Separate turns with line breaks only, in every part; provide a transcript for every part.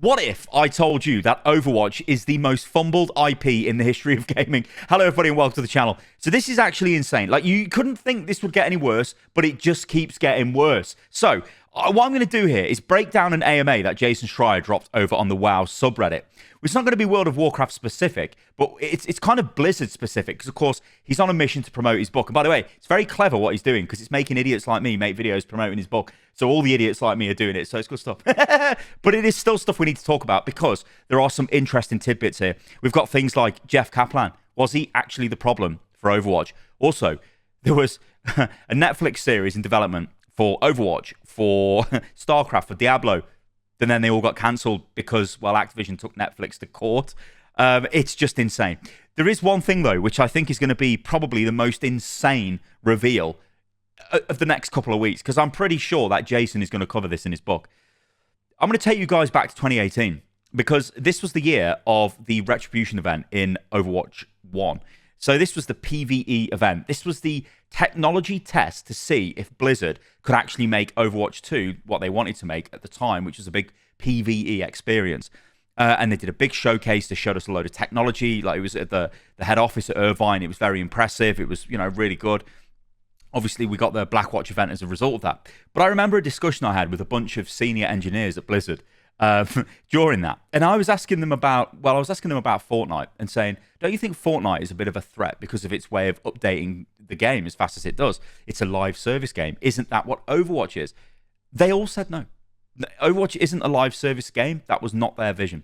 What if I told you that Overwatch is the most fumbled IP in the history of gaming? Hello, everybody, and welcome to the channel. So this is actually insane. Like, you couldn't think this would get any worse, but it just keeps getting worse. So what I'm going to do here is break down an AMA that Jason Schreier dropped over on the WoW subreddit. It's not going to be World of Warcraft specific, but it's kind of Blizzard specific because, of course, he's on a mission to promote his book. And by the way, it's very clever what he's doing because it's making idiots like me make videos promoting his book. So all the idiots like me are doing it. So it's good stuff. But it is still stuff we need to talk about because there are some interesting tidbits here. We've got things like Jeff Kaplan. Was he actually the problem for Overwatch? Also, there was a Netflix series in development for Overwatch, for Starcraft, for Diablo. And then they all got cancelled because, well, Activision took Netflix to court. It's just insane. There is one thing, though, which I think is going to be probably the most insane reveal of the next couple of weeks, because I'm pretty sure that Jason is going to cover this in his book. I'm going to take you guys back to 2018, because this was the year of the Retribution event in Overwatch 1. So this was the PvE event. This was the technology test to see if Blizzard could actually make Overwatch 2 what they wanted to make at the time, which was a big PvE experience. And they did a big showcase. They showed us a load of technology. Like, it was at the head office at Irvine. It was very impressive. It was, really good. Obviously, we got the Blackwatch event as a result of that. But I remember a discussion I had with a bunch of senior engineers at Blizzard during that. And I was asking them about Fortnite and saying, don't you think Fortnite is a bit of a threat because of its way of updating the game as fast as it does? It's a live service game. Isn't that what Overwatch is? They all said no. Overwatch isn't a live service game. That was not their vision.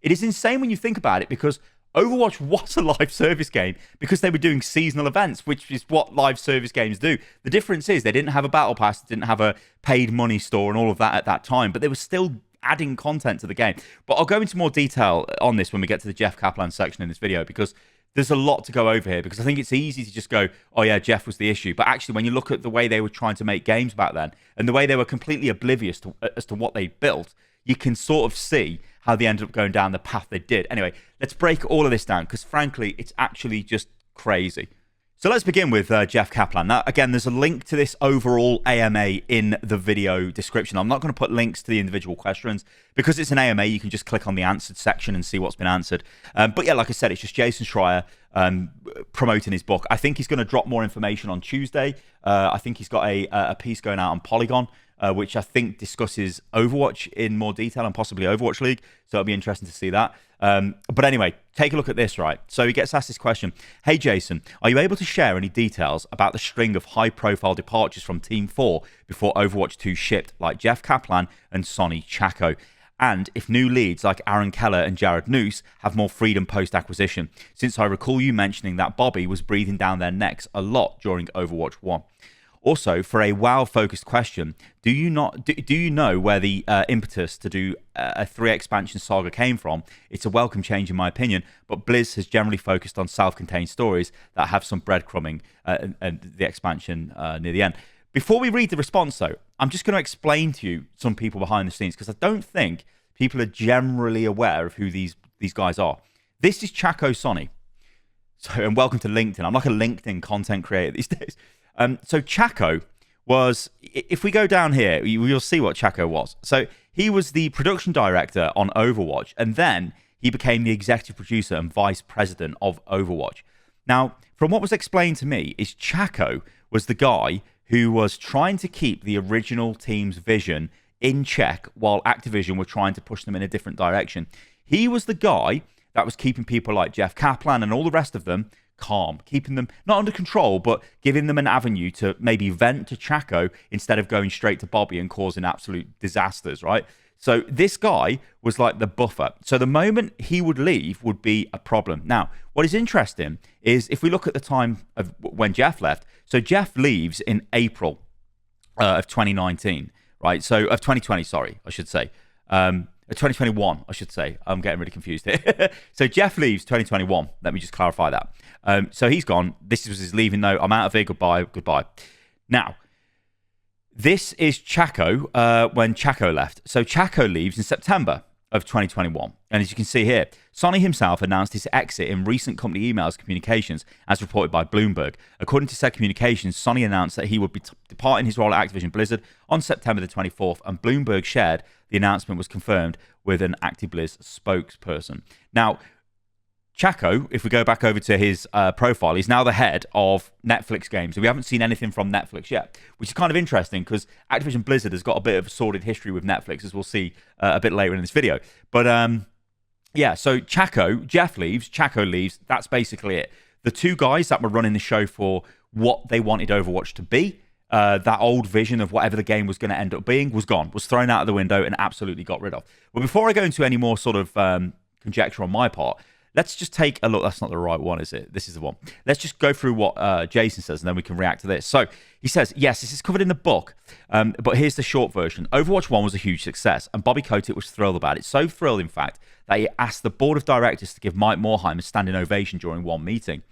It is insane when you think about it, because Overwatch was a live service game because they were doing seasonal events, which is what live service games do. The difference is they didn't have a battle pass, they didn't have a paid money store and all of that at that time, but they were still adding content to the game. But I'll go into more detail on this when we get to the Jeff Kaplan section in this video, because there's a lot to go over here, because I think it's easy to just go, oh yeah, Jeff was the issue. But actually, when you look at the way they were trying to make games back then and the way they were completely oblivious as to what they built, you can sort of see how they ended up going down the path they did. Anyway, let's break all of this down, because frankly, it's actually just crazy. So let's begin with Jeff Kaplan. Now, again, there's a link to this overall AMA in the video description. I'm not going to put links to the individual questions because it's an AMA. You can just click on the answered section and see what's been answered. But yeah, like I said, it's just Jason Schreier promoting his book. I think he's going to drop more information on Tuesday. I think he's got a piece going out on Polygon, which I think discusses Overwatch in more detail and possibly Overwatch League. So it'll be interesting to see that. But anyway, take a look at this, right? So he gets asked this question. Hey, Jason, are you able to share any details about the string of high-profile departures from Team 4 before Overwatch 2 shipped, like Jeff Kaplan and Sonny Chaco? And if new leads like Aaron Keller and Jared Noose have more freedom post-acquisition, since I recall you mentioning that Bobby was breathing down their necks a lot during Overwatch 1. Also, for a WoW-focused question, do you know where the impetus to do a 3 expansion saga came from? It's a welcome change in my opinion, but Blizz has generally focused on self-contained stories that have some breadcrumbing and the expansion near the end. Before we read the response, though, I'm just going to explain to you some people behind the scenes, because I don't think people are generally aware of who these guys are. This is Chaco Sonny. So, and welcome to LinkedIn. I'm like a LinkedIn content creator these days. So Chaco was, if we go down here, you'll see what Chaco was. So he was the production director on Overwatch, and then he became the executive producer and vice president of Overwatch. Now, from what was explained to me, is Chaco was the guy who was trying to keep the original team's vision in check while Activision were trying to push them in a different direction. He was the guy that was keeping people like Jeff Kaplan and all the rest of them calm, keeping them not under control, but giving them an avenue to maybe vent to Chaco instead of going straight to Bobby and causing absolute disasters, right? So this guy was like the buffer. So the moment he would leave would be a problem. Now, what is interesting is if we look at the time of when Jeff left, so Jeff leaves in April of 2019, right? So of 2020, sorry, I should say. 2021, I should say. I'm getting really confused here. So Jeff leaves 2021. Let me just clarify that. So he's gone. This was his leaving note. I'm out of here. Goodbye. Now, this is Chaco when Chaco left. So Chaco leaves in September. of 2021. And as you can see here, Sonny himself announced his exit in recent company emails communications, as reported by Bloomberg. According to said communications, Sonny announced that he would be departing his role at Activision Blizzard on September the 24th, and Bloomberg shared the announcement was confirmed with an ActiBliz spokesperson. Now, Chaco, if we go back over to his profile, he's now the head of Netflix games. We haven't seen anything from Netflix yet, which is kind of interesting because Activision Blizzard has got a bit of a sordid history with Netflix, as we'll see a bit later in this video. But yeah, so Jeff leaves, Chaco leaves. That's basically it. The two guys that were running the show for what they wanted Overwatch to be, that old vision of whatever the game was going to end up being, was gone, was thrown out of the window and absolutely got rid of. Well, before I go into any more sort of conjecture on my part, let's just take a look. That's not the right one, is it? This is the one. Let's just go through what Jason says, and then we can react to this. So he says, yes, this is covered in the book, but here's the short version. Overwatch 1 was a huge success, and Bobby Kotick was thrilled about it. So thrilled, in fact, that he asked the board of directors to give Mike Morhaime a standing ovation during one meeting.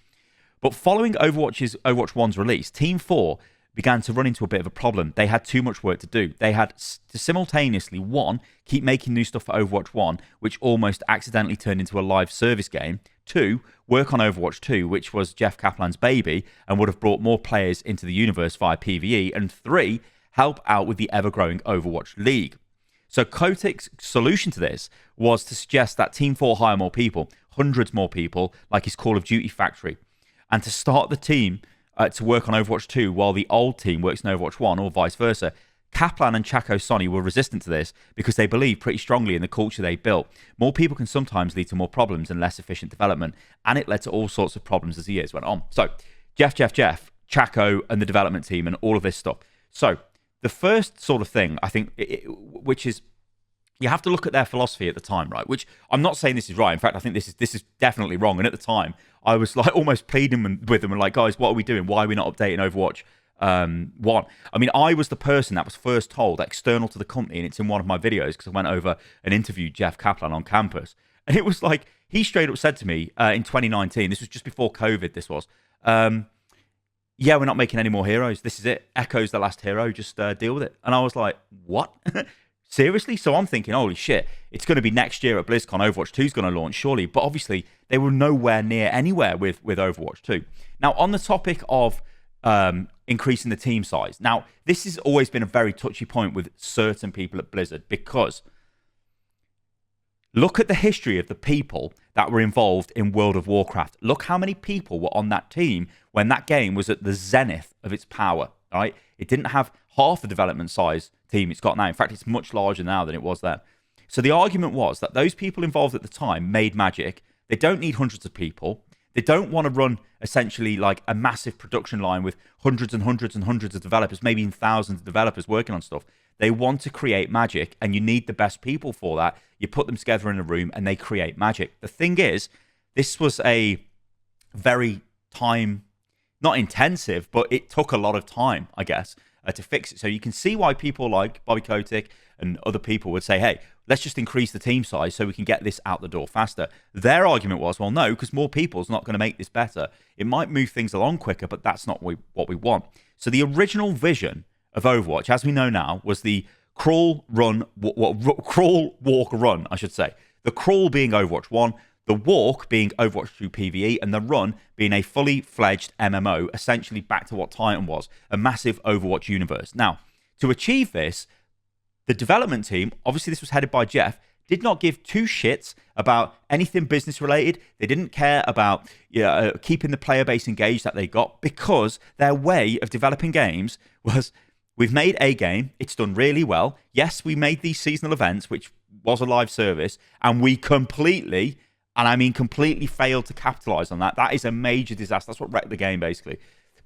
But following Overwatch 1's release, Team 4 began to run into a bit of a problem. They had too much work to do. They had to simultaneously, one, keep making new stuff for Overwatch 1, which almost accidentally turned into a live service game. Two, work on Overwatch 2, which was Jeff Kaplan's baby and would have brought more players into the universe via PvE. And three, help out with the ever-growing Overwatch League. So Kotick's solution to this was to suggest that Team 4 hire more people, hundreds more people, like his Call of Duty factory, and to start the team to work on Overwatch 2 while the old team works in Overwatch 1, or vice versa. Kaplan and Chaco Sonny were resistant to this because they believe pretty strongly in the culture they built. More people can sometimes lead to more problems and less efficient development, and it led to all sorts of problems as the years went on. So, Jeff, Chaco, and the development team and all of this stuff. So, the first sort of thing, I think, which is, you have to look at their philosophy at the time, right? Which I'm not saying this is right. In fact, I think this is definitely wrong. And at the time, I was like almost pleading with them and like, guys, what are we doing? Why are we not updating Overwatch 1? I mean, I was the person that was first told, external to the company, and it's in one of my videos because I went over and interviewed Jeff Kaplan on campus. And it was like, he straight up said to me in 2019, this was just before COVID, this was, yeah, we're not making any more heroes. This is it. Echo's the last hero. Just deal with it. And I was like, what? Seriously? So I'm thinking, holy shit, it's going to be next year at BlizzCon. Overwatch 2 is going to launch, surely. But obviously, they were nowhere near anywhere with Overwatch 2. Now, on the topic of increasing the team size. Now, this has always been a very touchy point with certain people at Blizzard because look at the history of the people that were involved in World of Warcraft. Look how many people were on that team when that game was at the zenith of its power, right? It didn't have half the development size team it's got now. In fact, it's much larger now than it was then. So the argument was that those people involved at the time made magic. They don't need hundreds of people. They don't want to run essentially like a massive production line with hundreds and hundreds and hundreds of developers, maybe even thousands of developers working on stuff. They want to create magic, and you need the best people for that. You put them together in a room and they create magic. The thing is, this was a very not intensive, but it took a lot of time, I guess, to fix it. So you can see why people like Bobby Kotick and other people would say, hey, let's just increase the team size so we can get this out the door faster. Their argument was, well, no, because more people is not going to make this better. It might move things along quicker, but that's not what we want. So the original vision of Overwatch, as we know now, was the crawl, walk, run, I should say. The crawl being Overwatch 1, the walk being Overwatch 2 PvE, and the run being a fully fledged MMO, essentially back to what Titan was, a massive Overwatch universe. Now, to achieve this, the development team, obviously this was headed by Jeff, did not give two shits about anything business related. They didn't care about keeping the player base engaged that they got, because their way of developing games was, we've made a game, it's done really well. Yes, we made these seasonal events, which was a live service, and we completely, and I mean completely, failed to capitalize on that. That is a major disaster. That's what wrecked the game, basically.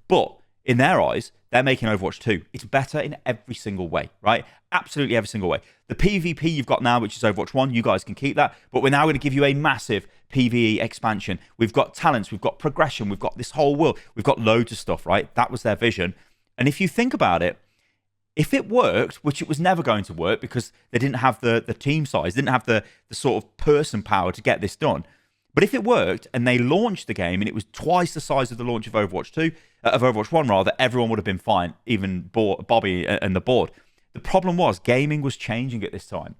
But in their eyes, they're making Overwatch 2. It's better in every single way, right? Absolutely every single way. The PvP you've got now, which is Overwatch 1, you guys can keep that. But we're now going to give you a massive PvE expansion. We've got talents, we've got progression, we've got this whole world. We've got loads of stuff, right? That was their vision. And if you think about it, if it worked, which it was never going to work because they didn't have the team size, didn't have the sort of person power to get this done. But if it worked and they launched the game and it was twice the size of the launch of Overwatch 2, of Overwatch 1 rather, everyone would have been fine, even Bobby and the board. The problem was gaming was changing at this time.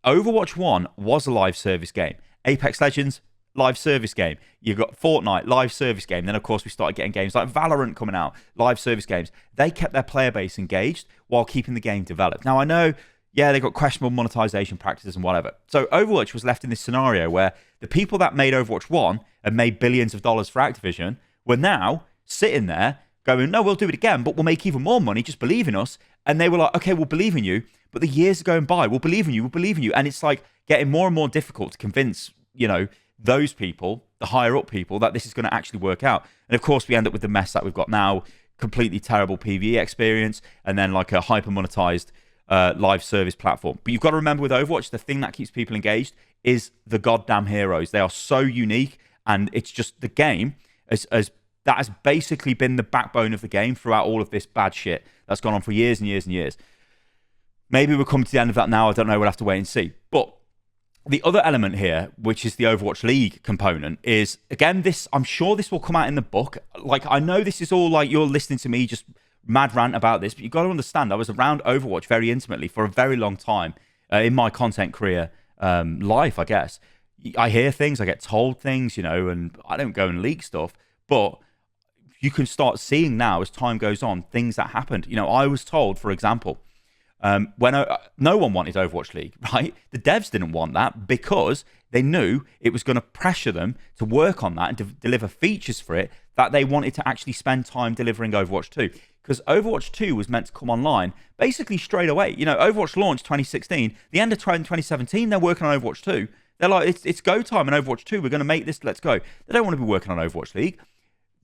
Overwatch 1 was a live service game. Apex Legends, live service game. You've got Fortnite, live service game. Then, of course, we started getting games like Valorant coming out, live service games. They kept their player base engaged while keeping the game developed. Now, I know, yeah, they got questionable monetization practices and whatever. So Overwatch was left in this scenario where the people that made Overwatch 1 and made billions of dollars for Activision were now sitting there going, no, we'll do it again, but we'll make even more money. Just believe in us. And they were like, okay, we'll believe in you. But the years are going by. We'll believe in you. We'll believe in you. And it's like getting more and more difficult to convince, those people, the higher up people, that this is going to actually work out. And of course, we end up with the mess that we've got now, completely terrible PvE experience, and then like a hyper monetized live service platform. But you've got to remember with Overwatch, the thing that keeps people engaged is the goddamn heroes. They are so unique, and it's just the game as that has basically been the backbone of the game throughout all of this bad shit that's gone on for years and years and years. Maybe we're coming to the end of that now. I don't know. We'll have to wait and see. But the other element here, which is the Overwatch League component, is, again, this, I'm sure this will come out in the book. Like, I know this is all like you're listening to me just mad rant about this, but you've got to understand I was around Overwatch very intimately for a very long time in my content career life, I guess. I hear things, I get told things, and I don't go and leak stuff, but you can start seeing now as time goes on things that happened. I was told, for example, when no one wanted Overwatch League, right? The devs didn't want that because they knew it was going to pressure them to work on that and to deliver features for it that they wanted to actually spend time delivering Overwatch 2. Because Overwatch 2 was meant to come online basically straight away. Overwatch launched 2016. The end of 2017, they're working on Overwatch 2. They're like, it's go time in Overwatch 2. We're going to make this, let's go. They don't want to be working on Overwatch League.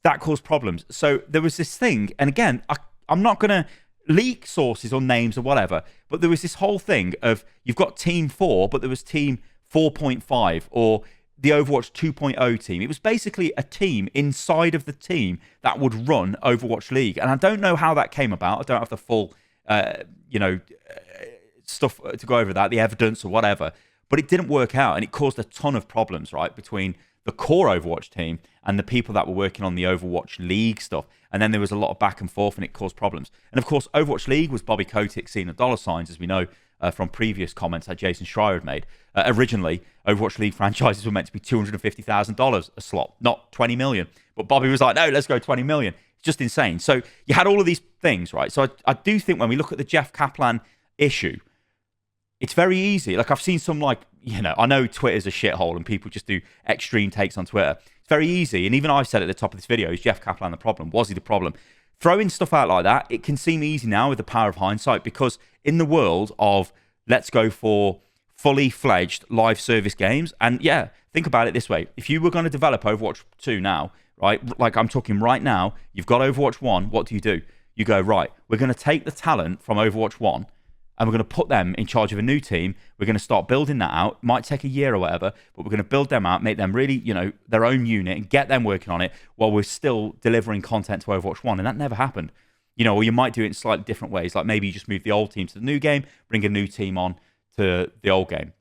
That caused problems. So there was this thing, and again, I'm not going to leak sources or names or whatever, but there was this whole thing of you've got Team 4, but there was Team 4.5 or the Overwatch 2.0 team. It was basically a team inside of the team that would run Overwatch League. And I don't know how that came about. I don't have the full, stuff to go over that, the evidence or whatever, but it didn't work out and it caused a ton of problems, right, between the core Overwatch team and the people that were working on the Overwatch League stuff. And then there was a lot of back and forth and it caused problems. And of course, Overwatch League was Bobby Kotick seeing the dollar signs, as we know from previous comments that Jason Schreier had made. Originally, Overwatch League franchises were meant to be $250,000 a slot, not 20 million. But Bobby was like, no, let's go 20 million. It's just insane. So you had all of these things, right? So I do think when we look at the Jeff Kaplan issue, it's very easy. Like I've seen some I know Twitter's a shithole and people just do extreme takes on Twitter. It's very easy. And even I've said at the top of this video, is Jeff Kaplan the problem? Was he the problem? Throwing stuff out like that, it can seem easy now with the power of hindsight, because in the world of let's go for fully fledged live service games, and yeah, think about it this way. If you were going to develop Overwatch 2 now, right, like I'm talking right now, you've got Overwatch 1, what do? You go, right, we're going to take the talent from Overwatch 1 and we're going to put them in charge of a new team. We're going to start building that out. It might take a year or whatever, but we're going to build them out, make them really, their own unit and get them working on it while we're still delivering content to Overwatch 1. And that never happened. Or you might do it in slightly different ways. Like maybe you just move the old team to the new game, bring a new team on to the old game.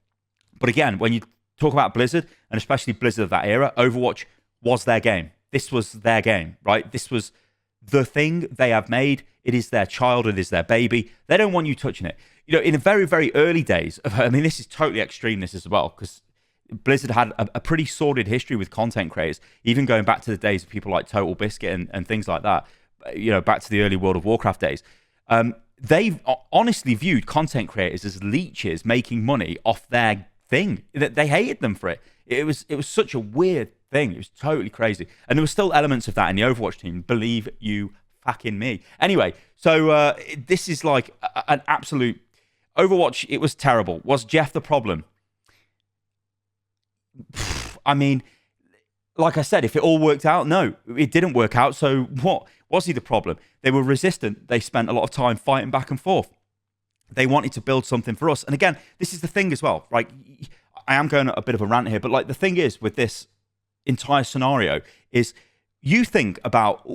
But again, when you talk about Blizzard, and especially Blizzard of that era, Overwatch was their game. This was their game, right? This was the thing they have made. It is their child. It is their baby. They don't want you touching it. In the very, very early days, this is totally extreme, this as well, because Blizzard had a pretty sordid history with content creators, even going back to the days of people like Total Biscuit and things like that, back to the early World of Warcraft days. They honestly viewed content creators as leeches making money off their thing. They hated them for it. It was such a weird thing. It was totally crazy. And there were still elements of that in the Overwatch team, believe you fucking me. Anyway, so this is like an absolute... Overwatch, it was terrible. Was Jeff the problem? Like I said, if it all worked out, no, it didn't work out. So what? Was he the problem? They were resistant. They spent a lot of time fighting back and forth. They wanted to build something for us. And again, this is the thing as well. Right? I am going a bit of a rant here, but like the thing is with this entire scenario is you think about...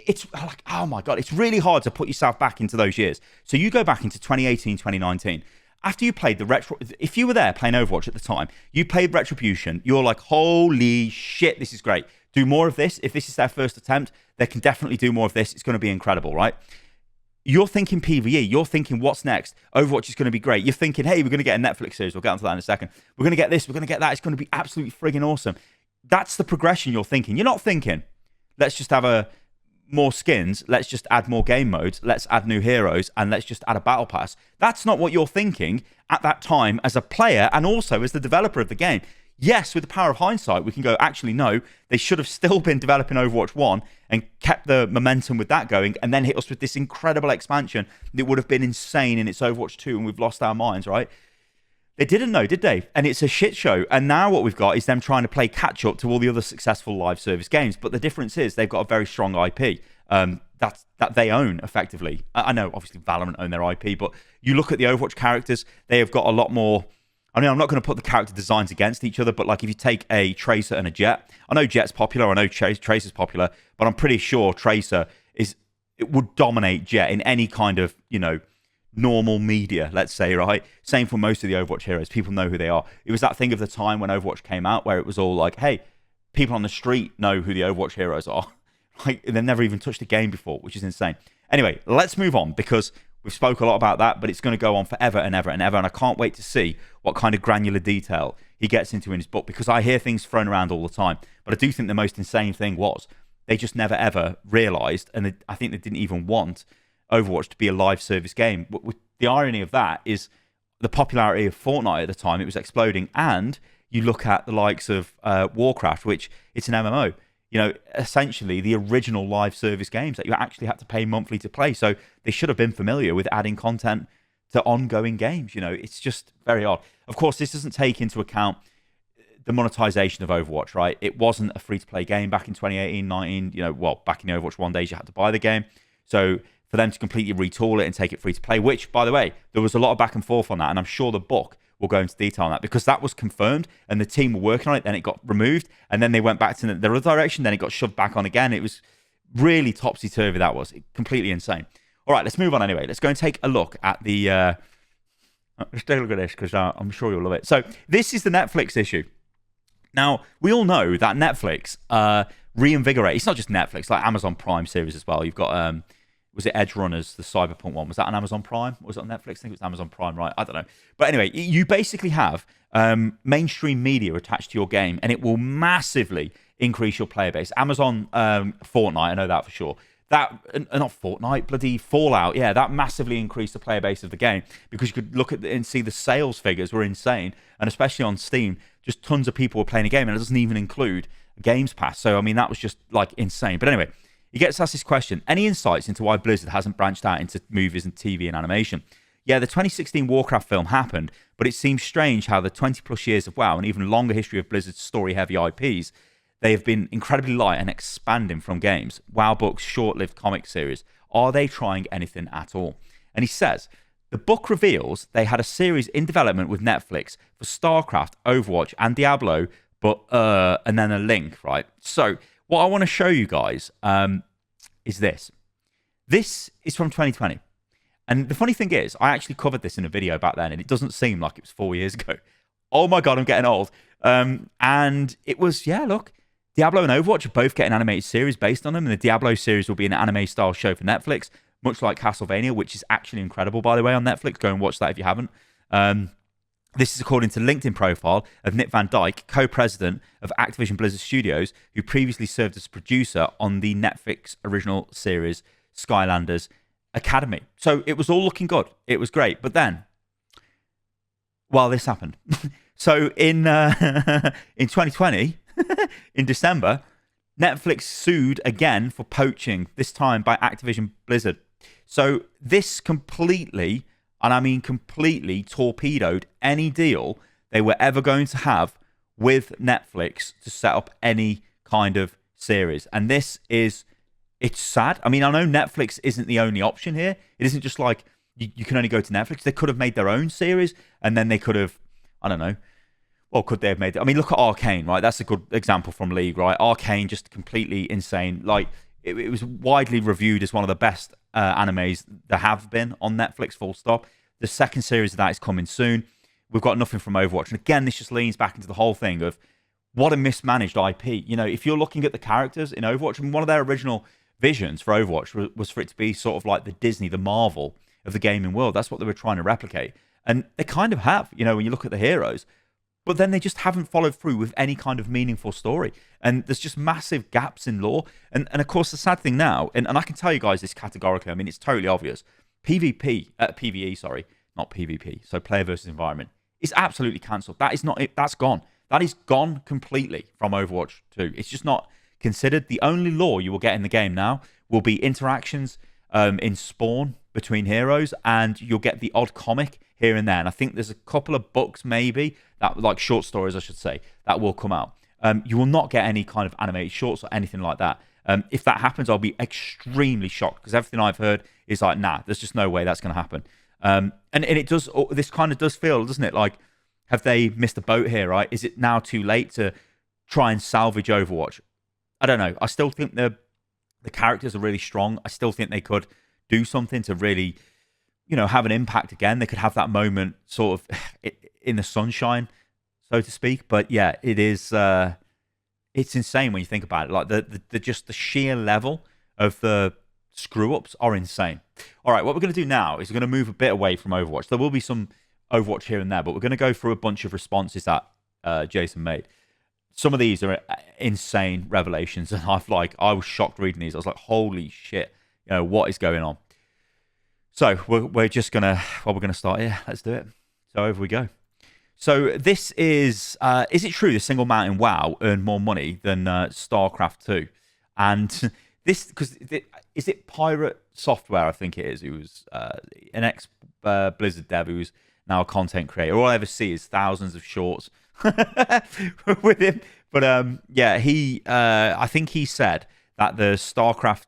It's like, oh my God, it's really hard to put yourself back into those years. So you go back into 2018, 2019. After you played if you were there playing Overwatch at the time, you played Retribution, you're like, holy shit, this is great. Do more of this. If this is their first attempt, they can definitely do more of this. It's going to be incredible, right? you're thinking PvE. You're thinking, what's next? Overwatch is going to be great. You're thinking, hey, we're going to get a Netflix series. We'll get onto that in a second. We're going to get this. We're going to get that. It's going to be absolutely friggin' awesome. That's the progression you're thinking. You're not thinking, let's just have more skins. Let's just add more game modes. Let's add new heroes. And let's just add a battle pass. That's not what you're thinking at that time as a player and also as the developer of the game. Yes, with the power of hindsight, we can go, actually, no, they should have still been developing Overwatch 1 and kept the momentum with that going and then hit us with this incredible expansion that would have been insane in its Overwatch 2 and we've lost our minds, right? They didn't know, did they? And it's a shit show. And now what we've got is them trying to play catch up to all the other successful live service games. But the difference is they've got a very strong IP that they own effectively. I know, obviously, Valorant own their IP, but you look at the Overwatch characters, they have got a lot more. I mean, I'm not going to put the character designs against each other, but like if you take a Tracer and a Jet, I know Jet's popular, I know Tracer's popular, but I'm pretty sure Tracer it would dominate Jet in any kind of, normal media, let's say, right? Same for most of the Overwatch heroes. People know who they are. It was that thing of the time when Overwatch came out where it was all like, hey, people on the street know who the Overwatch heroes are. Like, they've never even touched a game before, which is insane. Anyway, let's move on because we've spoke a lot about that, but it's going to go on forever and ever and ever. And I can't wait to see what kind of granular detail he gets into in his book because I hear things thrown around all the time. But I do think the most insane thing was they just never ever realized, and I think they didn't even want Overwatch to be a live service game. The irony of that is the popularity of Fortnite at the time, it was exploding. And you look at the likes of Warcraft, which it's an MMO. Essentially the original live service games that you actually had to pay monthly to play. So they should have been familiar with adding content to ongoing games. It's just very odd. Of course, this doesn't take into account the monetization of Overwatch, right? It wasn't a free-to-play game back in 2018, 19, back in the Overwatch 1 days, you had to buy the game. So for them to completely retool it and take it free-to-play, which, by the way, there was a lot of back and forth on that, and I'm sure the book will go into detail on that because that was confirmed and the team were working on it, then it got removed, and then they went back to the other direction, then it got shoved back on again. It was really topsy-turvy, that was. Completely insane. All right, let's move on anyway. Let's go and take a look at the... let's take a look at this because I'm sure you'll love it. So this is the Netflix issue. Now, we all know that Netflix reinvigorate. It's not just Netflix, like Amazon Prime series as well. You've got... was it Edge Runners, the Cyberpunk one? Was that on Amazon Prime? Or was it on Netflix? I think it was Amazon Prime, right? I don't know. But anyway, you basically have mainstream media attached to your game, and it will massively increase your player base. Amazon Fortnite, I know that for sure. That, not Fortnite, bloody Fallout. Yeah, that massively increased the player base of the game because you could look at and see the sales figures were insane. And especially on Steam, just tons of people were playing a game, and it doesn't even include Games Pass. So, I mean, that was just like insane. But anyway, he gets asked this question. Any insights into why Blizzard hasn't branched out into movies and TV and animation? Yeah, the 2016 Warcraft film happened, but it seems strange how the 20-plus years of WoW and even longer history of Blizzard's story-heavy IPs, they have been incredibly light and expanding from games. WoW books, short-lived comic series. Are they trying anything at all? And he says, the book reveals they had a series in development with Netflix for Starcraft, Overwatch, and Diablo, but, and then a link, right? So, what I want to show you guys is this. This is from 2020. And the funny thing is, I actually covered this in a video back then, and it doesn't seem like it was 4 years ago. Oh my God, I'm getting old. And it was, yeah, look, Diablo and Overwatch are both getting animated series based on them, and the Diablo series will be an anime-style show for Netflix, much like Castlevania, which is actually incredible, by the way, on Netflix. Go and watch that if you haven't. This is according to LinkedIn profile of Nick Van Dyke, co-president of Activision Blizzard Studios, who previously served as producer on the Netflix original series Skylanders Academy. So it was all looking good. It was great. But then, well, this happened. So in 2020, in December, Netflix sued again for poaching, this time by Activision Blizzard. So this completely, and I mean completely, torpedoed any deal they were ever going to have with Netflix to set up any kind of series. And this is, it's sad. I mean, I know Netflix isn't the only option here. It isn't just like you can only go to Netflix. They could have made their own series, and then they could have, I don't know. Well, could they have made it? I mean, look at Arcane, right? That's a good example from League, right? Arcane, just completely insane. Like, it was widely reviewed as one of the best animes there have been on Netflix, full stop. The second series of that is coming soon. We've got nothing from Overwatch. And again, this just leans back into the whole thing of what a mismanaged IP. You know, if you're looking at the characters in Overwatch, and one of their original visions for Overwatch was for it to be sort of like the Disney, the Marvel of the gaming world. That's what they were trying to replicate. And they kind of have, when you look at the heroes. But then they just haven't followed through with any kind of meaningful story. And there's just massive gaps in lore. And of course, the sad thing now, and I can tell you guys this categorically, I mean, it's totally obvious. PvE, sorry, not PvP, so player versus environment, is absolutely cancelled. That is not it. That's gone. That is gone completely from Overwatch 2. It's just not considered. The only lore you will get in the game now will be interactions in spawn between heroes, and you'll get the odd comic here and there. And I think there's a couple of books, maybe, that like short stories, I should say, that will come out. You will not get any kind of animated shorts or anything like that. If that happens, I'll be extremely shocked, because everything I've heard is like, nah, there's just no way that's going to happen. And it does. This kind of does feel, doesn't it? Like, have they missed a boat here? Right? Is it now too late to try and salvage Overwatch? I don't know. I still think the characters are really strong. I still think they could do something to really, have an impact again. They could have that moment sort of in the sunshine, so to speak. But yeah, it is. It's insane when you think about it. Like the sheer level of the screw ups are insane. All right, what we're going to do now is we're going to move a bit away from Overwatch. There will be some Overwatch here and there, but we're going to go through a bunch of responses that Jason made. Some of these are insane revelations, and I was shocked reading these. I was like, holy shit, what is going on? So we're just gonna start here. Let's do it. So over we go. So this is it true the single mount in WoW earned more money than Starcraft 2? And this, because is it Pirate Software, I think it is, who was an ex Blizzard dev who's now a content creator. All I ever see is thousands of shorts with him. But yeah, I think he said that the Starcraft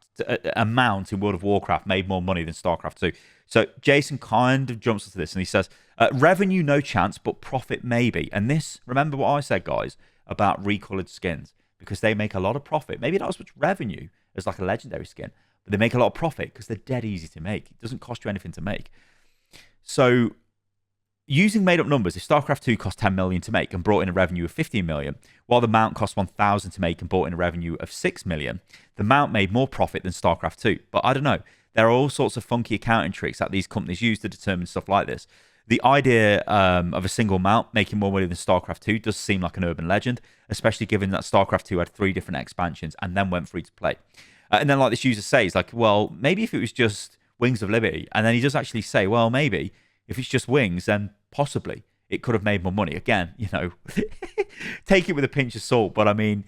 amount in World of Warcraft made more money than Starcraft 2. So Jason kind of jumps into this and he says, revenue no chance, but profit maybe. And this, remember what I said, guys, about recolored skins, because they make a lot of profit. Maybe not as much revenue as like a legendary skin, but they make a lot of profit because they're dead easy to make. It doesn't cost you anything to make. So using made up numbers, if StarCraft 2 cost 10 million to make and brought in a revenue of 15 million, while the mount cost 1,000 to make and brought in a revenue of 6 million, the mount made more profit than StarCraft 2. But I don't know. There are all sorts of funky accounting tricks that these companies use to determine stuff like this. The idea of a single mount making more money than StarCraft 2 does seem like an urban legend, especially given that StarCraft 2 had 3 different expansions and then went free to play. And then like this user says, like, well, maybe if it was just Wings of Liberty, and then he does actually say, well, maybe if it's just Wings, then possibly it could have made more money. Again, take it with a pinch of salt. But I mean,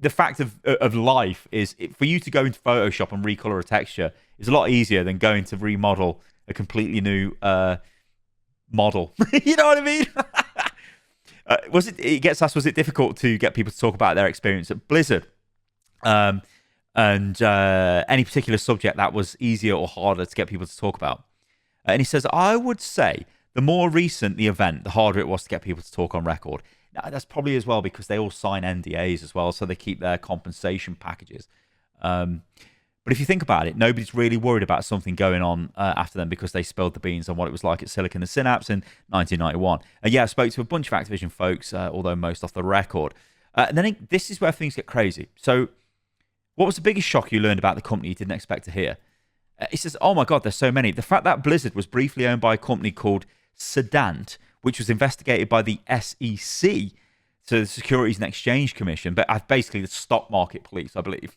the fact of life is for you to go into Photoshop and recolor a texture is a lot easier than going to remodel a completely new model. You know what I mean? Was it difficult to get people to talk about their experience at Blizzard? And any particular subject that was easier or harder to get people to talk about? And he says, I would say the more recent the event, the harder it was to get people to talk on record. Now, that's probably as well because they all sign NDAs as well, so they keep their compensation packages. But if you think about it, nobody's really worried about something going on after them because they spilled the beans on what it was like at Silicon and Synapse in 1991. And yeah, I spoke to a bunch of Activision folks, although most off the record. And then this is where things get crazy. So what was the biggest shock you learned about the company you didn't expect to hear? He says, oh my God, there's so many. The fact that Blizzard was briefly owned by a company called Sedant, which was investigated by the SEC, so the Securities and Exchange Commission, but basically the stock market police, I believe.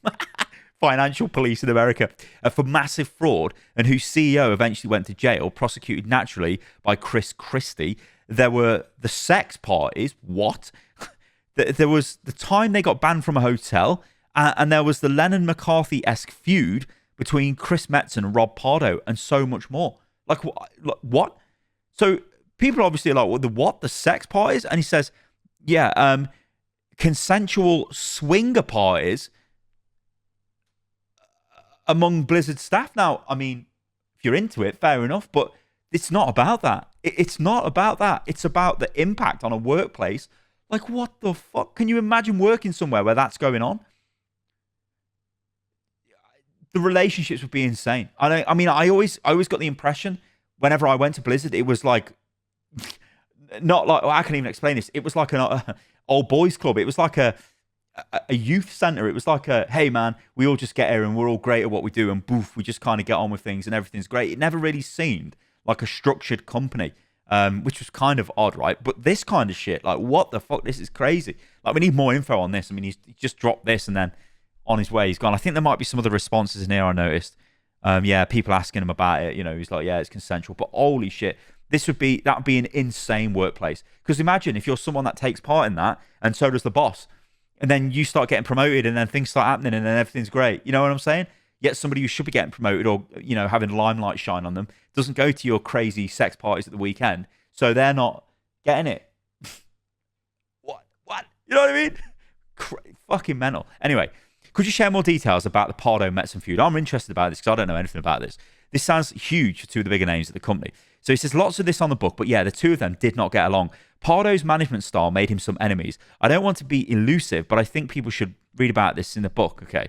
Financial police in America, for massive fraud, and whose CEO eventually went to jail, prosecuted naturally by Chris Christie. There were the sex parties. What? There was the time they got banned from a hotel, and there was the Lennon-McCarthy-esque feud between Chris Metzen and Rob Pardo, and so much more. Like, what? So people obviously are like, well, the sex parties? And he says, yeah, consensual swinger parties among Blizzard staff. Now, I mean, if you're into it, fair enough, but it's not about that. It's not about that. It's about the impact on a workplace. Like, what the fuck? Can you imagine working somewhere where that's going on? The relationships would be insane. I always got the impression whenever I went to Blizzard, it was like, not like, well, I can't even explain this. It was like an old boys club. It was like a youth center. It was like a, hey man, we all just get here and we're all great at what we do, and boof, we just kind of get on with things and everything's great. It never really seemed like a structured company, which was kind of odd, right? But this kind of shit, like, what the fuck? This is crazy. Like, we need more info on this. I mean, he just dropped this and then on his way he's gone. I think there might be some other responses in here I noticed. Yeah, people asking him about it. You know, he's like, yeah, it's consensual. But holy shit, that would be an insane workplace. Because imagine if you're someone that takes part in that, and so does the boss, and then you start getting promoted, and then things start happening, and then everything's great. You know what I'm saying? Yet somebody who should be getting promoted, or, you know, having limelight shine on them, doesn't go to your crazy sex parties at the weekend, so they're not getting it. What? You know what I mean? Fucking mental. Anyway, could you share more details about the Pardo-Metzen feud? I'm interested about this because I don't know anything about this. This sounds huge for two of the bigger names at the company. So he says lots of this on the book, but yeah, the two of them did not get along. Pardo's management style made him some enemies. I don't want to be elusive, but I think people should read about this in the book. Okay.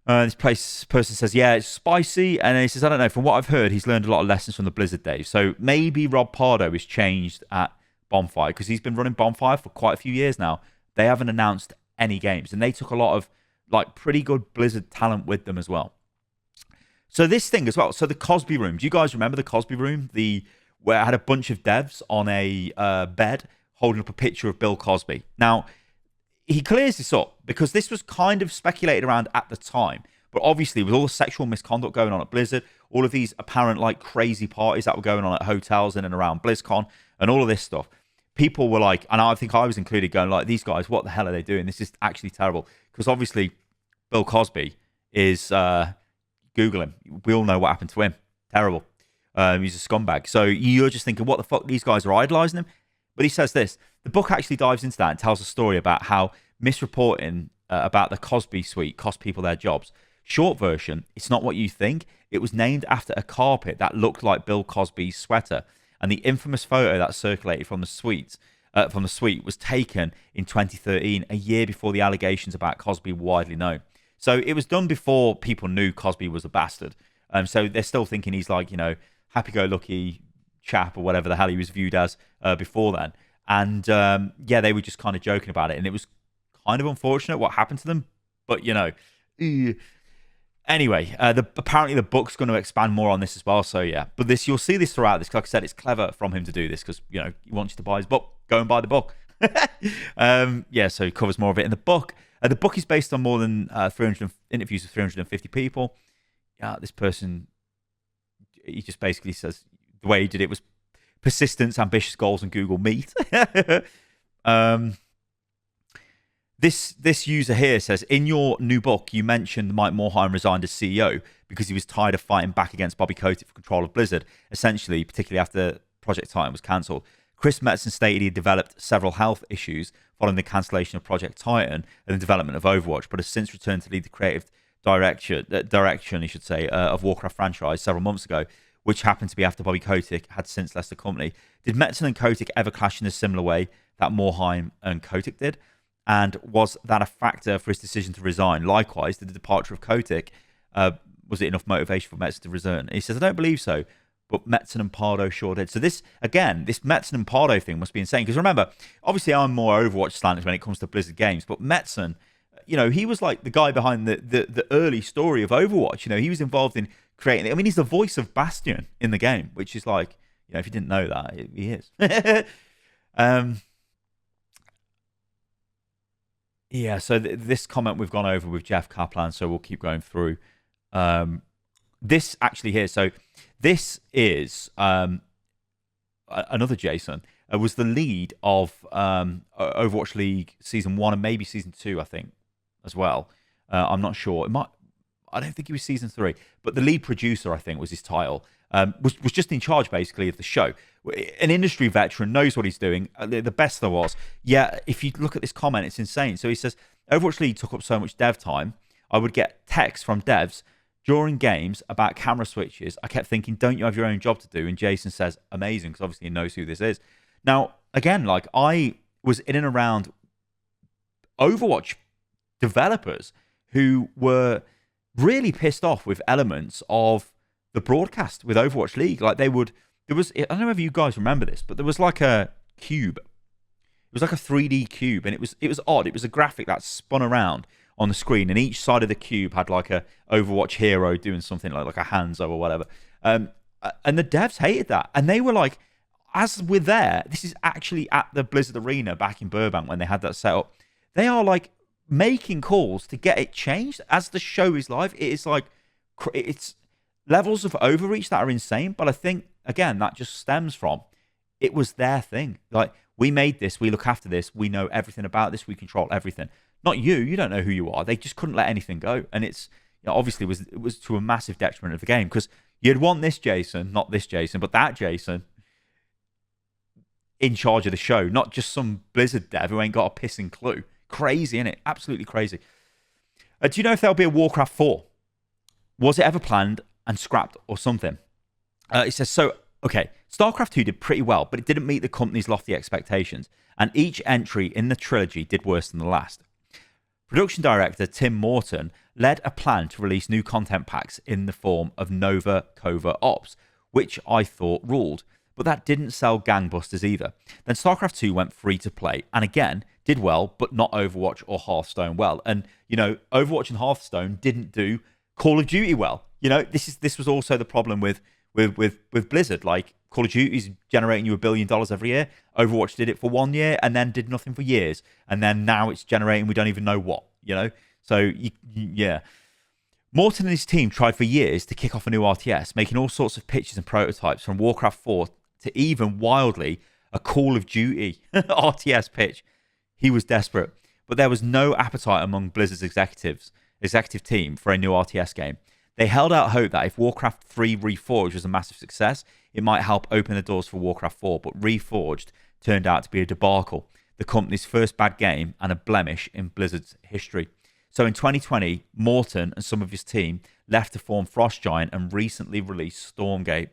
This person says, yeah, it's spicy. And then he says, I don't know. From what I've heard, he's learned a lot of lessons from the Blizzard days. So maybe Rob Pardo is changed at Bonfire because he's been running Bonfire for quite a few years now. They haven't announced any games, and they took a lot of like pretty good Blizzard talent with them as well. So this thing as well. So the Cosby room. Do you guys remember the Cosby room? Where I had a bunch of devs on a bed holding up a picture of Bill Cosby. Now, he clears this up because this was kind of speculated around at the time. But obviously, with all the sexual misconduct going on at Blizzard, all of these apparent like crazy parties that were going on at hotels in and around BlizzCon, and all of this stuff, people were like, and I think I was included, going like, these guys, what the hell are they doing? This is actually terrible. Because obviously, Bill Cosby is, Google him. We all know what happened to him. Terrible. He's a scumbag. So you're just thinking, what the fuck? These guys are idolizing him. But he says this. The book actually dives into that and tells a story about how misreporting about the Cosby suite cost people their jobs. Short version, it's not what you think. It was named after a carpet that looked like Bill Cosby's sweater. And the infamous photo that circulated from the suite was taken in 2013, a year before the allegations about Cosby were widely known. So it was done before people knew Cosby was a bastard. So they're still thinking he's like, you know, happy-go-lucky chap or whatever the hell he was viewed as before then. And yeah, they were just kind of joking about it. And it was kind of unfortunate what happened to them. But, you know, anyway, apparently the book's going to expand more on this as well. So, yeah. But you'll see this throughout this. Like I said, it's clever from him to do this because, you know, he wants you to buy his book. Go and buy the book. Yeah, so he covers more of it in the book. The book is based on more than 300 interviews with 350 people. This person, he just basically says the way he did it was persistence, ambitious goals, and Google Meet. This user here says, in your new book, you mentioned Mike Morhaime resigned as CEO because he was tired of fighting back against Bobby Kotick for control of Blizzard, essentially, particularly after Project Titan was cancelled. Chris Metzen stated he had developed several health issues following the cancellation of Project Titan and the development of Overwatch, but has since returned to lead the creative direction, of Warcraft franchise several months ago, which happened to be after Bobby Kotick had since left the company. Did Metzen and Kotick ever clash in a similar way that Morhaime and Kotick did? And was that a factor for his decision to resign? Likewise, did the departure of Kotick, was it enough motivation for Metzen to resign? He says, I don't believe so, but Metzen and Pardo sure did. So this Metzen and Pardo thing must be insane. Because remember, obviously I'm more Overwatch slanted when it comes to Blizzard games, but Metzen, you know, he was like the guy behind the early story of Overwatch. You know, he was involved in creating it. I mean, he's the voice of Bastion in the game, which is like, you know, if you didn't know that, he is. Yeah, so this comment we've gone over with Jeff Kaplan, so we'll keep going through. This actually here, so this is another Jason, was the lead of Overwatch League Season 1 and maybe Season 2, I think, as well. I'm not sure. I don't think he was Season 3, but the lead producer, I think, was his title. Was just in charge, basically, of the show. An industry veteran, knows what he's doing. The best there was. Yeah, if you look at this comment, it's insane. So he says, Overwatch League took up so much dev time, I would get texts from devs during games about camera switches. I kept thinking, don't you have your own job to do? And Jason says, amazing, because obviously he knows who this is. Now, again, like, I was in and around Overwatch developers who were really pissed off with elements of the broadcast with Overwatch League. Like, I don't know if you guys remember this, but there was like a cube. was like a 3D cube, and it was odd. It was a graphic that spun around on the screen, and each side of the cube had like a Overwatch hero doing something like a Hanzo or whatever. And the devs hated that, and they were like, as we're there, this is actually at the Blizzard Arena back in Burbank when they had that set up. They are like making calls to get it changed as the show is live. It is like, it's levels of overreach that are insane. But I think, again, that just stems from it was their thing. Like, we made this, we look after this, we know everything about this, we control everything. Not you don't know who you are. They just couldn't let anything go. And it's, obviously it was to a massive detriment of the game, because you'd want this Jason, not this Jason, but that Jason in charge of the show, not just some Blizzard dev who ain't got a pissing clue. Crazy, innit? Absolutely crazy. Do you know if there'll be a Warcraft 4? Was it ever planned and scrapped or something? It says, so, okay, Starcraft 2 did pretty well, but it didn't meet the company's lofty expectations, and each entry in the trilogy did worse than the last. Production director Tim Morton led a plan to release new content packs in the form of Nova Covert Ops, which I thought ruled. But that didn't sell gangbusters either. Then StarCraft 2 went free to play, and again, did well, but not Overwatch or Hearthstone well. And, Overwatch and Hearthstone didn't do Call of Duty well. This was also the problem with Blizzard. Like, Call of Duty is generating you $1 billion every year. Overwatch did it for 1 year and then did nothing for years. And then now it's generating, we don't even know what, So, yeah. Morton and his team tried for years to kick off a new RTS, making all sorts of pitches and prototypes from Warcraft 4 to even wildly a Call of Duty RTS pitch. He was desperate, but there was no appetite among Blizzard's executive team for a new RTS game. They held out hope that if Warcraft 3 Reforged was a massive success, it might help open the doors for Warcraft 4, but Reforged turned out to be a debacle, the company's first bad game and a blemish in Blizzard's history. So in 2020, Morton and some of his team left to form Frost Giant and recently released Stormgate.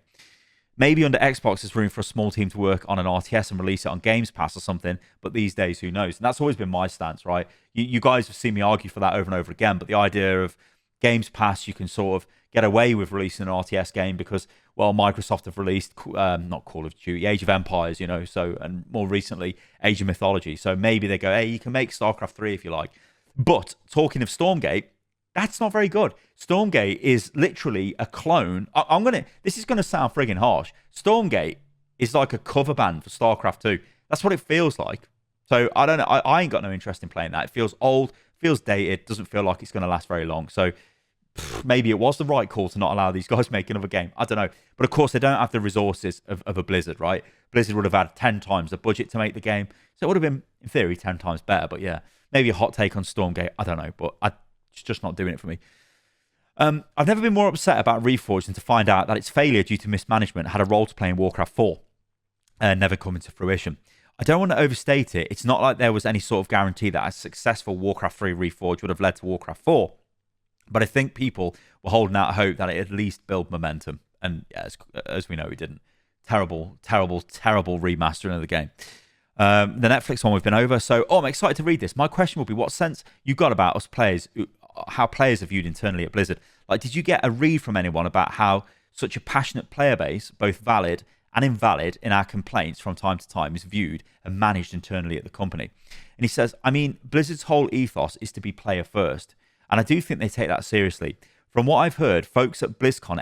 Maybe under Xbox there's room for a small team to work on an RTS and release it on Games Pass or something, but these days, who knows? And that's always been my stance, right? You guys have seen me argue for that over and over again, but the idea of Games Pass, you can sort of get away with releasing an RTS game because, well, Microsoft have released, not Call of Duty, Age of Empires, so, and more recently, Age of Mythology. So maybe they go, hey, you can make StarCraft 3 if you like. But talking of Stormgate, that's not very good. Stormgate is literally a clone. This is gonna sound friggin' harsh. Stormgate is like a cover band for StarCraft 2. That's what it feels like. So I don't know. I ain't got no interest in playing that. It feels old, feels dated, doesn't feel like it's gonna last very long. So maybe it was the right call to not allow these guys to make another game. I don't know. But of course, they don't have the resources of a Blizzard, right? Blizzard would have had 10 times the budget to make the game. So it would have been, in theory, 10 times better. But yeah, maybe a hot take on Stormgate. I don't know. But it's just not doing it for me. I've never been more upset about Reforged than to find out that its failure due to mismanagement had a role to play in Warcraft 4 and never coming to fruition. I don't want to overstate it. It's not like there was any sort of guarantee that a successful Warcraft 3 Reforged would have led to Warcraft 4. But I think people were holding out hope that it at least build momentum. And yeah, as we know, it didn't. Terrible, terrible, terrible remastering of the game. The Netflix one we've been over. So, I'm excited to read this. My question will be, what sense you got about us players, how players are viewed internally at Blizzard? Like, did you get a read from anyone about how such a passionate player base, both valid and invalid in our complaints from time to time, is viewed and managed internally at the company? And he says, Blizzard's whole ethos is to be player first. And I do think they take that seriously. From what I've heard, folks at BlizzCon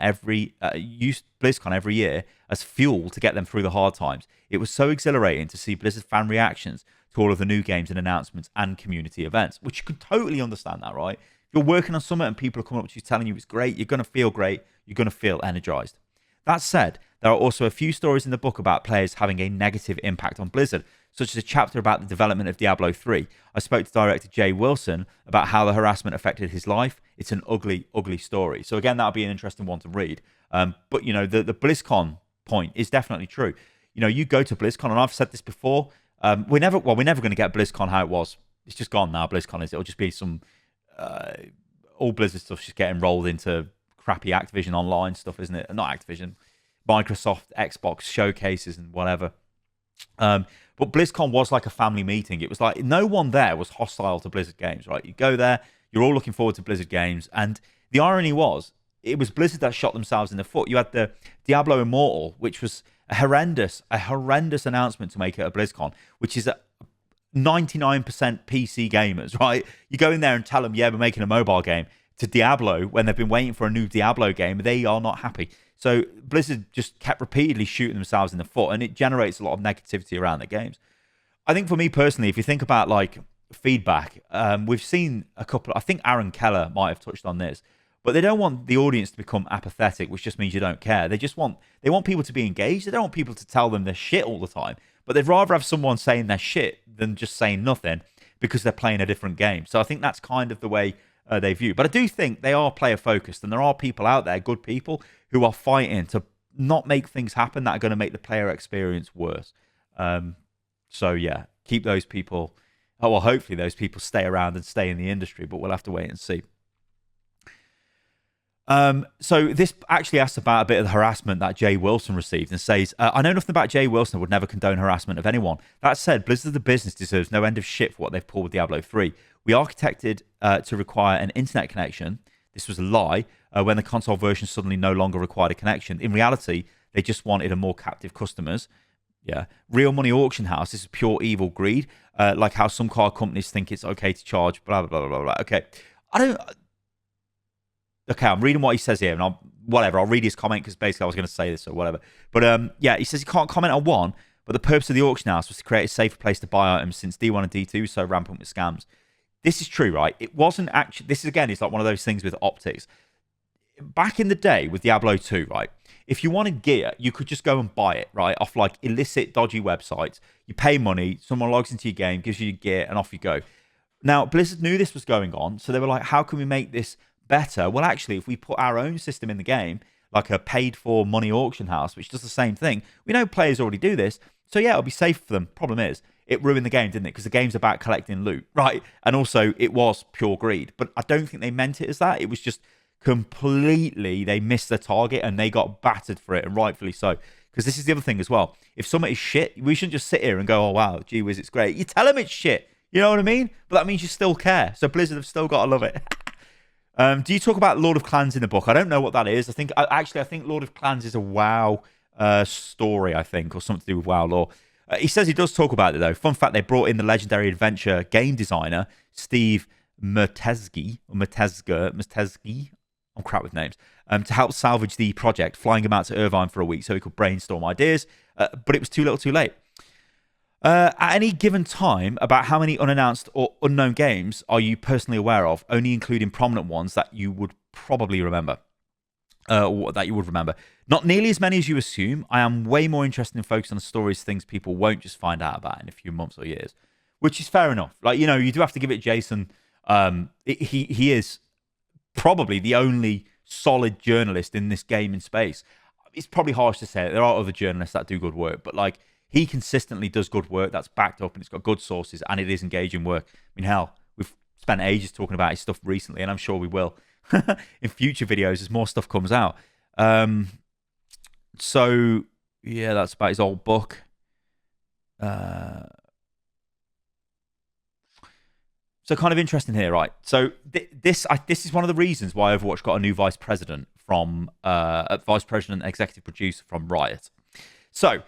use BlizzCon every year as fuel to get them through the hard times. It was so exhilarating to see Blizzard fan reactions to all of the new games and announcements and community events, which you could totally understand that, right? If you're working on something and people are coming up to you telling you it's great, you're going to feel great, you're going to feel energized. That said, there are also a few stories in the book about players having a negative impact on Blizzard, such as a chapter about the development of Diablo 3. I spoke to director Jay Wilson about how the harassment affected his life. It's an ugly, ugly story. So again, that'll be an interesting one to read. But, the BlizzCon point is definitely true. You go to BlizzCon, and I've said this before, we're never going to get BlizzCon how it was. It's just gone now, BlizzCon is. It'll just be some, all Blizzard stuff just getting rolled into crappy Activision Online stuff, isn't it? Not Activision, Microsoft, Xbox showcases and whatever. But BlizzCon was like a family meeting. It was like no one there was hostile to Blizzard games, right? You go there, you're all looking forward to Blizzard games. And the irony was, it was Blizzard that shot themselves in the foot. You had the Diablo Immortal, which was a horrendous announcement to make at a BlizzCon, which is 99% PC gamers, right? You go in there and tell them, yeah, we're making a mobile game, to Diablo, when they've been waiting for a new Diablo game, they are not happy. So Blizzard just kept repeatedly shooting themselves in the foot, and it generates a lot of negativity around their games. I think for me personally, if you think about like feedback, we've seen a couple, I think Aaron Keller might have touched on this, but they don't want the audience to become apathetic, which just means you don't care. They want people to be engaged. They don't want people to tell them they're shit all the time, but they'd rather have someone saying they're shit than just saying nothing because they're playing a different game. So I think that's kind of the way they view. But I do think they are player focused, and there are people out there, good people, who are fighting to not make things happen that are going to make the player experience worse. So yeah, keep those people. Oh, well, hopefully those people stay around and stay in the industry, but we'll have to wait and see. So this actually asks about a bit of the harassment that Jay Wilson received, and says, I know nothing about Jay Wilson and would never condone harassment of anyone. That said, Blizzard the business deserves no end of shit for what they've pulled with Diablo 3. We architected to require an internet connection. This was a lie. When the console version suddenly no longer required a connection. In reality, they just wanted a more captive customers. Yeah. Real money auction house. This is pure evil greed. Like how some car companies think it's okay to charge blah, blah, blah, blah, blah. Okay. Okay, I'm reading what he says here, and I'll read his comment because basically I was going to say this or whatever. But yeah, he says he can't comment on one, but the purpose of the auction house was to create a safer place to buy items since D1 and D2 was so rampant with scams. This is true, right? It wasn't actually, this is again, it's like one of those things with optics. Back in the day with Diablo 2, right? If you wanted gear, you could just go and buy it, right? Off like illicit, dodgy websites. You pay money, someone logs into your game, gives you your gear, and off you go. Now, Blizzard knew this was going on, so they were like, how can we make this better? Well, actually, if we put our own system in the game, like a paid-for money auction house, which does the same thing, we know players already do this, so yeah, it'll be safe for them. Problem is, it ruined the game, didn't it? Because the game's about collecting loot, right? And also, it was pure greed. But I don't think they meant it as that. It was just completely, they missed their target and they got battered for it, and rightfully so. Because this is the other thing as well. If something is shit, we shouldn't just sit here and go, oh, wow, gee whiz, it's great. You tell them it's shit. You know what I mean? But that means you still care. So Blizzard have still got to love it. Do you talk about Lord of Clans in the book? I don't know what that is. I think Lord of Clans is a WoW story, I think, or something to do with WoW lore. He says he does talk about it, though. Fun fact, they brought in the legendary adventure game designer, Steve Mertesky, I'm crap with names, to help salvage the project, flying him out to Irvine for a week so he could brainstorm ideas, but it was too little too late. At any given time, about how many unannounced or unknown games are you personally aware of, only including prominent ones that you would probably remember? Not nearly as many as you assume. I am way more interested in focusing on stories, things people won't just find out about in a few months or years, which is fair enough. Like, you know, you do have to give it Jason. He is probably the only solid journalist in this gaming space. It's probably harsh to say it. There are other journalists that do good work, but like, he consistently does good work that's backed up and it's got good sources and it is engaging work. I mean, hell, we've spent ages talking about his stuff recently, and I'm sure we will in future videos as more stuff comes out. So yeah, that's about his old book. So kind of interesting here, right? So this is one of the reasons why Overwatch got a new vice president from vice president executive producer from Riot. So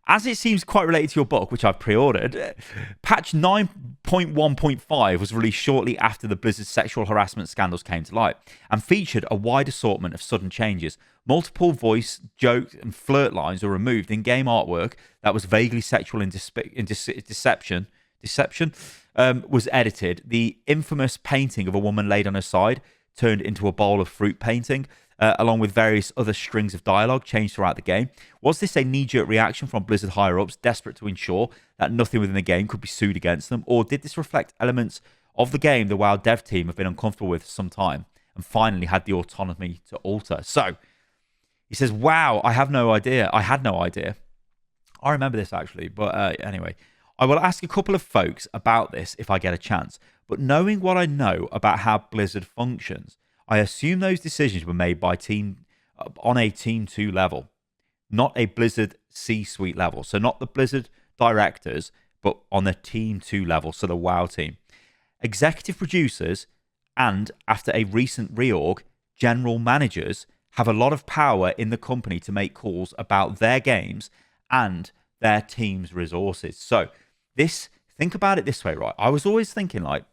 as it seems quite related to your book, which I've pre-ordered, patch 9.1.5 was released shortly after the Blizzard sexual harassment scandals came to light and featured a wide assortment of sudden changes. Multiple voice, joke, and flirt lines were removed. In-game artwork that was vaguely sexual in deception was edited. The infamous painting of a woman laid on her side turned into a bowl of fruit painting, along with various other strings of dialogue changed throughout the game. Was this a knee-jerk reaction from Blizzard higher-ups, desperate to ensure that nothing within the game could be sued against them? Or did this reflect elements of the game the WoW dev team have been uncomfortable with for some time and finally had the autonomy to alter? So, he says, wow, I had no idea. I remember this, actually. But anyway, I will ask a couple of folks about this if I get a chance. But knowing what I know about how Blizzard functions, I assume those decisions were made by on a Team 2 level, not a Blizzard C-suite level. So not the Blizzard directors, but on the Team 2 level, so the WoW team. Executive producers and, after a recent reorg, general managers have a lot of power in the company to make calls about their games and their team's resources. So this think about it this way, right? I was always thinking, like,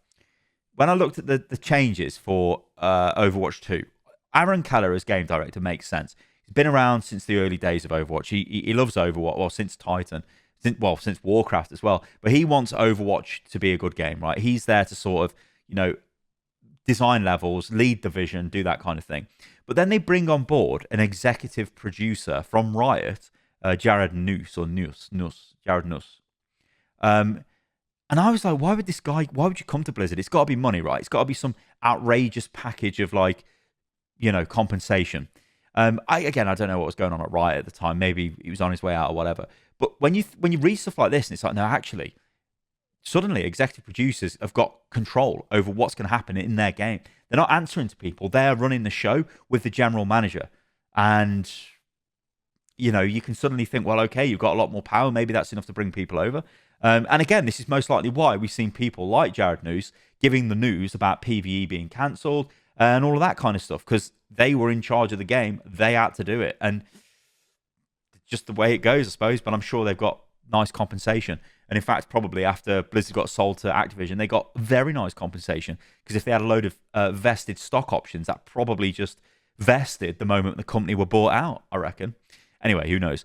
when I looked at the changes for Overwatch 2, Aaron Keller as game director makes sense. He's been around since the early days of Overwatch. He loves Overwatch, well, since Titan, since Warcraft as well. But he wants Overwatch to be a good game, right? He's there to sort of, design levels, lead the vision, do that kind of thing. But then they bring on board an executive producer from Riot, Jared Nuss. And I was like, why would you come to Blizzard? It's got to be money, right? It's got to be some outrageous package of compensation. I don't know what was going on at Riot at the time. Maybe he was on his way out or whatever. But when you read stuff like this, and it's like, no, actually, suddenly executive producers have got control over what's going to happen in their game. They're not answering to people. They're running the show with the general manager. And, you can suddenly think, well, okay, you've got a lot more power. Maybe that's enough to bring people over. And again, this is most likely why we've seen people like Jared Nuss giving the news about PvE being cancelled and all of that kind of stuff, because they were in charge of the game. They had to do it. And just the way it goes, I suppose. But I'm sure they've got nice compensation. And in fact, probably after Blizzard got sold to Activision, they got very nice compensation, because if they had a load of vested stock options, that probably just vested the moment the company were bought out, I reckon. Anyway, who knows?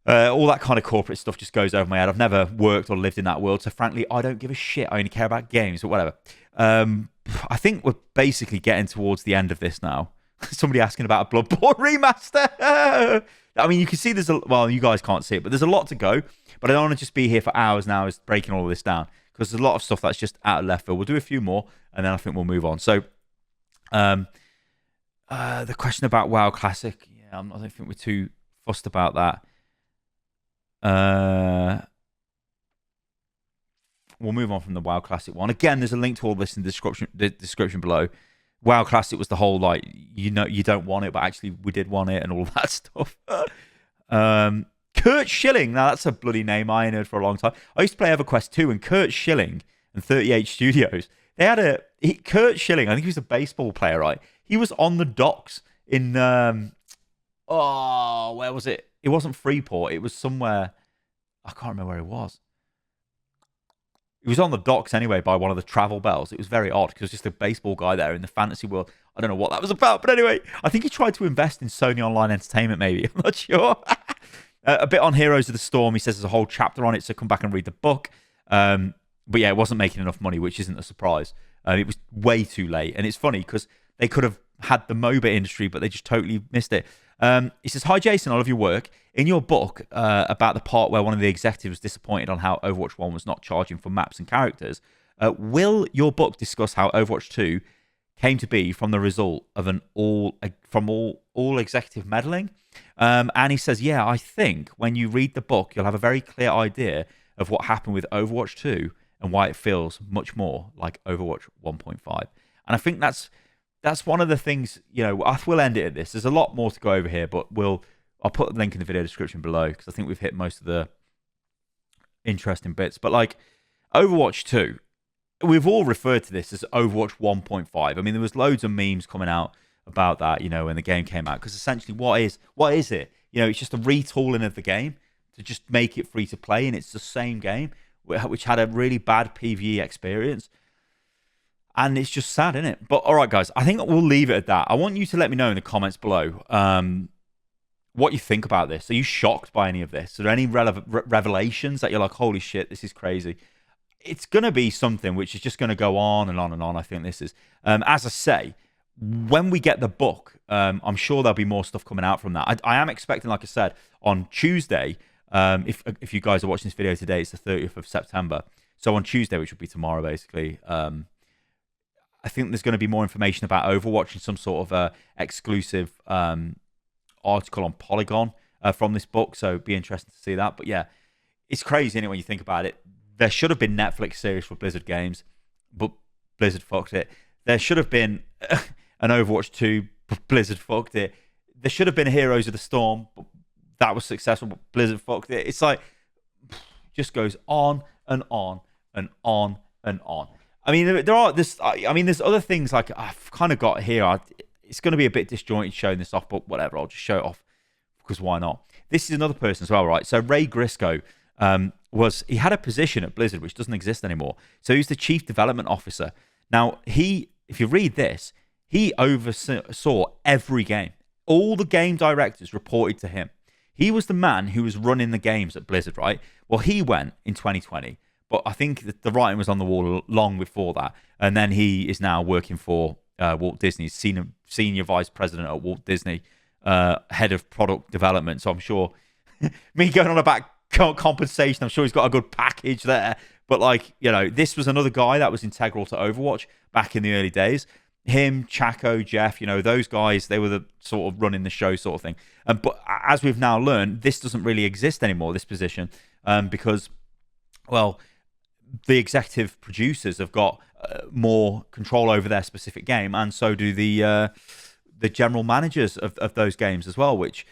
All that kind of corporate stuff just goes over my head. I've never worked or lived in that world, so frankly, I don't give a shit. I only care about games, but whatever. I think we're basically getting towards the end of this now. Somebody asking about a Bloodborne remaster. I mean, you can see you guys can't see it, but there's a lot to go. But I don't want to just be here for hours now breaking all of this down, because there's a lot of stuff that's just out of left field. We'll do a few more, and then I think we'll move on. So, the question about WoW Classic, I don't think we're too fussed about that. We'll move on from the WoW Classic one. Again, there's a link to all this in the description below. WoW Classic was the whole, you don't want it, but actually we did want it and all that stuff. Kurt Schilling, now that's a bloody name I ain't heard for a long time. I used to play EverQuest 2, and Kurt Schilling and 38 Studios, they had Kurt Schilling, I think he was a baseball player, right? He was on the docks in, where was it? It wasn't Freeport. It was somewhere, I can't remember where it was. He was on the docks anyway by one of the travel bells. It was very odd, because just a baseball guy there in the fantasy world. I don't know what that was about, but anyway, I think he tried to invest in Sony Online Entertainment, maybe. I'm not sure. A bit on Heroes of the Storm. He says there's a whole chapter on it, so come back and read the book. But yeah, it wasn't making enough money, which isn't a surprise. It was way too late. And it's funny, because they could have had the MOBA industry, but they just totally missed it. He says, hi, Jason, I love your work. In your book about the part where one of the executives was disappointed on how Overwatch 1 was not charging for maps and characters, will your book discuss how Overwatch 2 came to be from the result of all executive meddling? And he says, yeah, I think when you read the book, you'll have a very clear idea of what happened with Overwatch 2 and why it feels much more like Overwatch 1.5. And I think that's one of the things, we'll end it at this. There's a lot more to go over here, but I'll put the link in the video description below, because I think we've hit most of the interesting bits. But Overwatch 2, we've all referred to this as Overwatch 1.5. I mean, there was loads of memes coming out about that, when the game came out, because essentially what is it? It's just a retooling of the game to just make it free to play, and it's the same game, which had a really bad PvE experience. And it's just sad, isn't it? But all right, guys, I think we'll leave it at that. I want you to let me know in the comments below what you think about this. Are you shocked by any of this? Are there any revelations that you're like, holy shit, this is crazy? It's going to be something which is just going to go on and on and on. I think this is. As I say, when we get the book, I'm sure there'll be more stuff coming out from that. I am expecting, like I said, on Tuesday, if you guys are watching this video today, it's the 30th of September. So on Tuesday, which would be tomorrow, basically, I think there's going to be more information about Overwatch and some sort of exclusive article on Polygon from this book. So it'd be interesting to see that. But yeah, it's crazy, isn't it, when you think about it? There should have been Netflix series for Blizzard games, but Blizzard fucked it. There should have been an Overwatch 2, but Blizzard fucked it. There should have been Heroes of the Storm, but that was successful, but Blizzard fucked it. It's like, just goes on and on and on and on. I mean, there's other things like I've kind of got here. It's going to be a bit disjointed showing this off, but whatever. I'll just show it off because why not? This is another person as well, right? So Ray Grisco, was he had a position at Blizzard which doesn't exist anymore. So he's the chief development officer. Now, if you read this, he oversaw every game. All the game directors reported to him. He was the man who was running the games at Blizzard, right? Well, he went in 2020, but I think that the writing was on the wall long before that. And then he is now working for Walt Disney, senior vice president at Walt Disney, head of product development. So I'm sure, me going on about compensation, I'm sure he's got a good package there. But like, this was another guy that was integral to Overwatch back in the early days. Him, Chaco, Jeff, those guys, they were the sort of running the show sort of thing. But as we've now learned, this doesn't really exist anymore, this position, because, well, the executive producers have got more control over their specific game, and so do the general managers of those games as well, which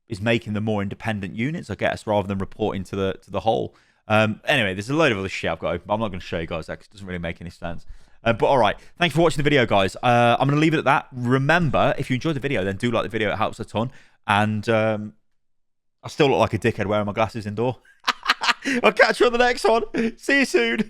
is making them more independent units, I guess, rather than reporting to the whole. Anyway, there's a load of other shit I've got open, but I'm not going to show you guys that because it doesn't really make any sense. But all right, thank you for watching the video, guys. I'm going to leave it at that. Remember, if you enjoyed the video, then do like the video. It helps a ton. And I still look like a dickhead wearing my glasses indoor. I'll catch you on the next one. See you soon.